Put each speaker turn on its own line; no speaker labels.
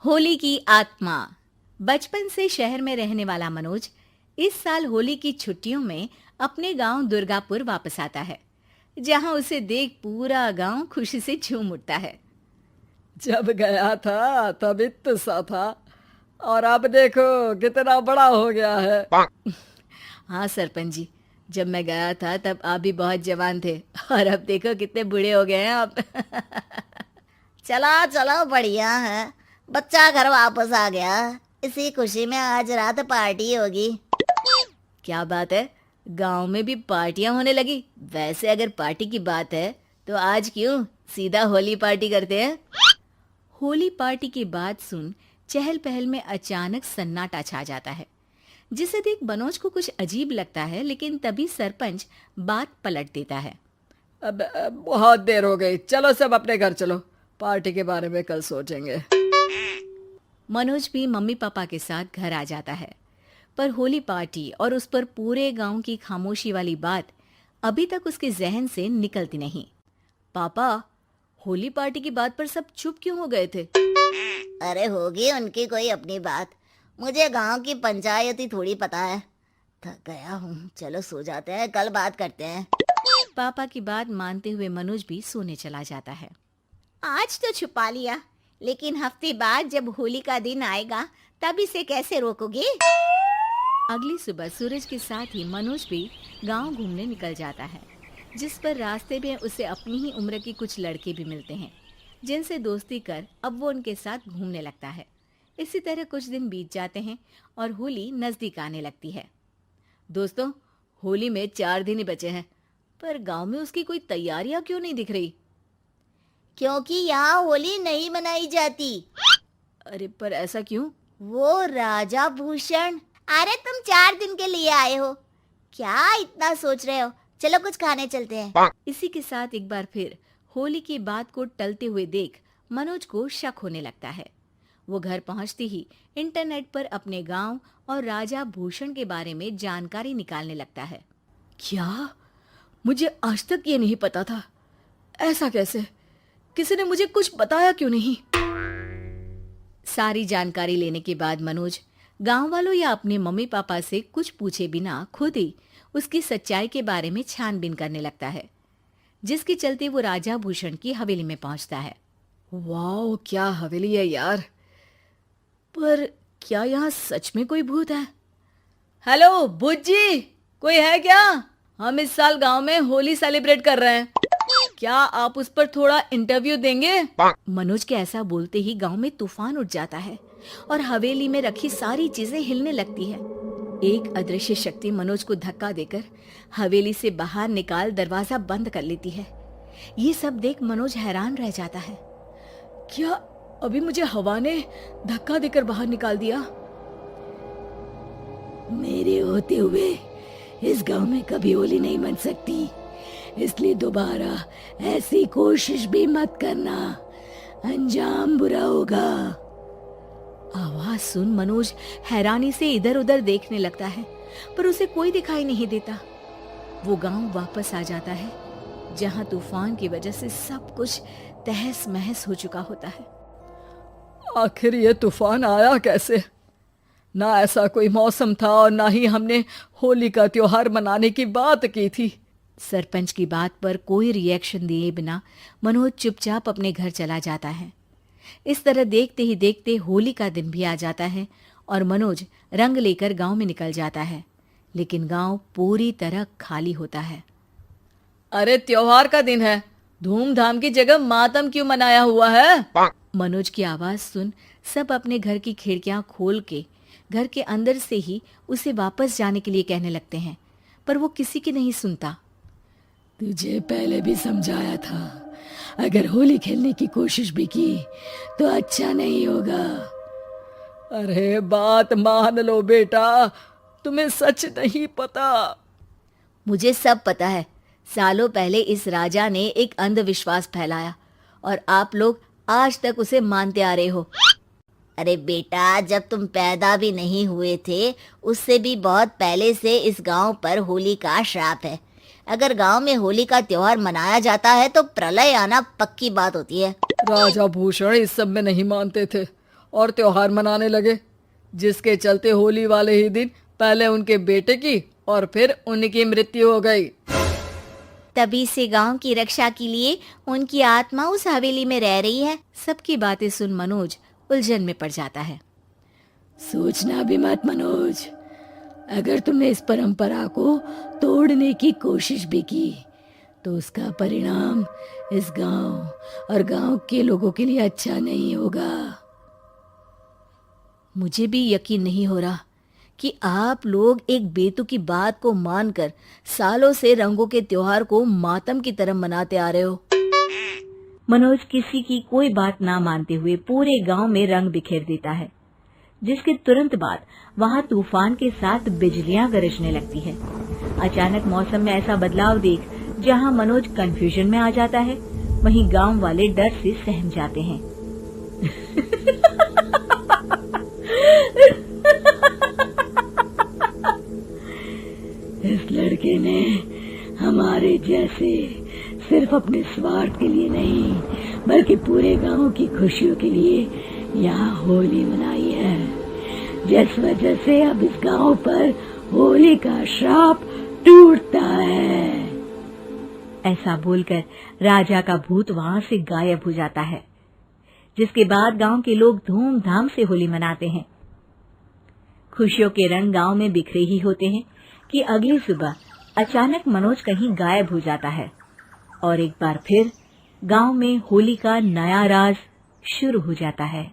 होली की आत्मा। बचपन से शहर में रहने वाला मनोज इस साल होली की छुट्टियों में अपने गांव दुर्गापुर वापस आता है, जहां उसे देख पूरा गांव खुशी से झूम उठता है।
जब गया था तब इतना सा था और अब देखो कितना बड़ा हो गया है।
हाँ सरपंच जी, जब मैं गया था तब आप भी बहुत जवान थे और अब देखो कितने बूढ़े हो गए हैं आप।
चलो चलो बढ़िया है। बच्चा घर वापस आ गया। इसी खुशी में आज रात पार्टी होगी।
क्या बात है, गांव में भी पार्टियां होने लगी। वैसे अगर पार्टी की बात है तो आज क्यों सीधा होली पार्टी करते हैं। होली पार्टी की बात सुन चहल पहल में अचानक सन्नाटा छा जाता है, जिसे देख मनोज को कुछ अजीब लगता है, लेकिन तभी सरपंच बात पलट देता है।
अब बहुत देर हो गई, चलो सब अपने घर चलो, पार्टी के बारे में कल सोचेंगे।
मनोज भी मम्मी पापा के साथ घर आ जाता है, पर होली पार्टी और उस पर पूरे गांव की खामोशी वाली बात अभी तक उसके जहन से निकलती नहीं। पापा, होली पार्टी की बात पर सब चुप क्यों हो गए थे?
अरे होगी उनकी कोई अपनी बात। मुझे गांव की पंचायत ही थोड़ी पता है। थक गया हूँ, चलो सो जाते हैं, कल बात करते हैं।
पापा की बात मानते हुए मनोज भी सोने चला जाता है।
आज तो छुपा लिया, लेकिन हफ्ते बाद जब होली का दिन आएगा तब इसे कैसे रोकोगे?
अगली सुबह सूरज के साथ ही मनोज भी गांव घूमने निकल जाता है, जिस पर रास्ते में उसे अपनी ही उम्र के कुछ लड़के भी मिलते हैं, जिनसे दोस्ती कर अब वो उनके साथ घूमने लगता है। इसी तरह कुछ दिन बीत जाते हैं और होली नजदीक आने लगती है। दोस्तों, होली में 4 दिन ही बचे हैं, पर गांव में उसकी कोई तैयारियां क्यों नहीं दिख रही?
क्योंकि यहाँ होली नहीं मनाई जाती।
अरे पर ऐसा क्यों?
वो राजा भूषण। अरे तुम 4 दिन के लिए आए हो, क्या इतना सोच रहे हो? चलो कुछ खाने चलते हैं।
इसी के साथ एक बार फिर होली की बात को टलते हुए देख मनोज को शक होने लगता है। वो घर पहुंचते ही इंटरनेट पर अपने गांव और राजा भूषण के बारे में जानकारी निकालने लगता है।
क्या? मुझे आज तक ये नहीं पता था। ऐसा कैसे? किसी ने मुझे कुछ बताया क्यों नहीं?
सारी जानकारी लेने के बाद मनोज गांव वालों या अपने मम्मी पापा से कुछ पूछे बिना खुद ही उसकी सच्चाई के बारे में छानबीन करने लगता है, जिसके चलते वो राजा भूषण की हवेली में पहुंचता है।
वाह, क्या हवेली है यार। पर क्या यहाँ सच में कोई भूत है? हेलो भूत जी, कोई है क्या? हम इस साल गांव में होली सेलिब्रेट कर रहे हैं, क्या आप उस पर थोड़ा इंटरव्यू देंगे?
मनोज के ऐसा बोलते ही गांव में तूफान उठ जाता है और हवेली में रखी सारी चीजें हिलने लगती है। एक अदृश्य शक्ति मनोज को धक्का देकर हवेली से बाहर निकाल दरवाजा बंद कर लेती है। ये सब देख मनोज हैरान रह जाता है।
क्या अभी मुझे हवा ने धक्का देकर बाहर निकाल दिया?
मेरे होते हुए इस गांव में कभी होली नहीं मन सकती, इसलिए दोबारा ऐसी कोशिश भी मत करना, अंजाम बुरा होगा।
आवाज सुन मनोज हैरानी से इधर उधर देखने लगता है, पर उसे कोई दिखाई नहीं देता। वो गांव वापस आ जाता है, जहां तूफान की वजह से सब कुछ तहस महस हो चुका होता है।
आखिर ये तूफान आया कैसे? ना ऐसा कोई मौसम था और ना ही हमने होली का त्योहार मनाने की बात की थी।
सरपंच की बात पर कोई रिएक्शन दिए बिना मनोज चुपचाप अपने घर चला जाता है। इस तरह देखते ही देखते होली का दिन भी आ जाता है और मनोज रंग लेकर गांव में निकल जाता है, लेकिन गांव पूरी तरह खाली होता है।
अरे त्योहार का दिन है, धूमधाम की जगह मातम क्यों मनाया हुआ है?
मनोज की आवाज सुन सब अपने घर की खिड़कियां खोल के घर के अंदर से ही उसे वापस जाने के लिए कहने लगते हैं, पर वो किसी की नहीं सुनता।
तुझे पहले भी समझाया था, अगर होली खेलने की कोशिश भी की तो अच्छा नहीं होगा।
अरे बात मान लो बेटा, तुम्हें सच नहीं पता।
मुझे सब पता है। सालों पहले इस राजा ने एक अंधविश्वास फैलाया और आप लोग आज तक उसे मानते आ रहे हो।
अरे बेटा, जब तुम पैदा भी नहीं हुए थे उससे भी बहुत पहले से इस गांव पर होली का श्राप है। अगर गांव में होली का त्योहार मनाया जाता है तो प्रलय आना पक्की बात होती है।
राजा भूषण इस सब में नहीं मानते थे और त्योहार मनाने लगे, जिसके चलते होली वाले ही दिन पहले उनके बेटे की और फिर उनकी मृत्यु हो गई।
तभी से गांव की रक्षा के लिए उनकी आत्मा उस हवेली में रह रही है।
सबकी बातें सुन मनोज उलझन में पड़ जाता है।
सोचना भी मत मनोज, अगर तुमने इस परंपरा को तोड़ने की कोशिश भी की तो उसका परिणाम इस गांव और गांव के लोगों के लिए अच्छा नहीं होगा।
मुझे भी यकीन नहीं हो रहा कि आप लोग एक बेतुकी बात को मानकर सालों से रंगों के त्योहार को मातम की तरह मनाते आ रहे हो। मनोज किसी की कोई बात ना मानते हुए पूरे गांव में रंग बिखेर देता है, जिसके तुरंत बाद वहां तूफान के साथ बिजलियां गरजने लगती है। अचानक मौसम में ऐसा बदलाव देख जहां मनोज कंफ्यूजन में आ जाता है, वहीं गांव वाले डर से सहम जाते हैं।
इस लड़के ने हमारे जैसे सिर्फ अपने स्वार्थ के लिए नहीं बल्कि पूरे गांव की खुशियों के लिए यहाँ होली मनाई है, जिस वजह से अब इस गांव पर होली का श्राप टूटता है।
ऐसा बोलकर राजा का भूत वहां से गायब हो जाता है, जिसके बाद गांव के लोग धूमधाम से होली मनाते हैं। खुशियों के रंग गांव में बिखरे ही होते हैं कि अगली सुबह अचानक मनोज कहीं गायब हो जाता है और एक बार फिर गांव में होली का नया राज शुरू हो जाता है।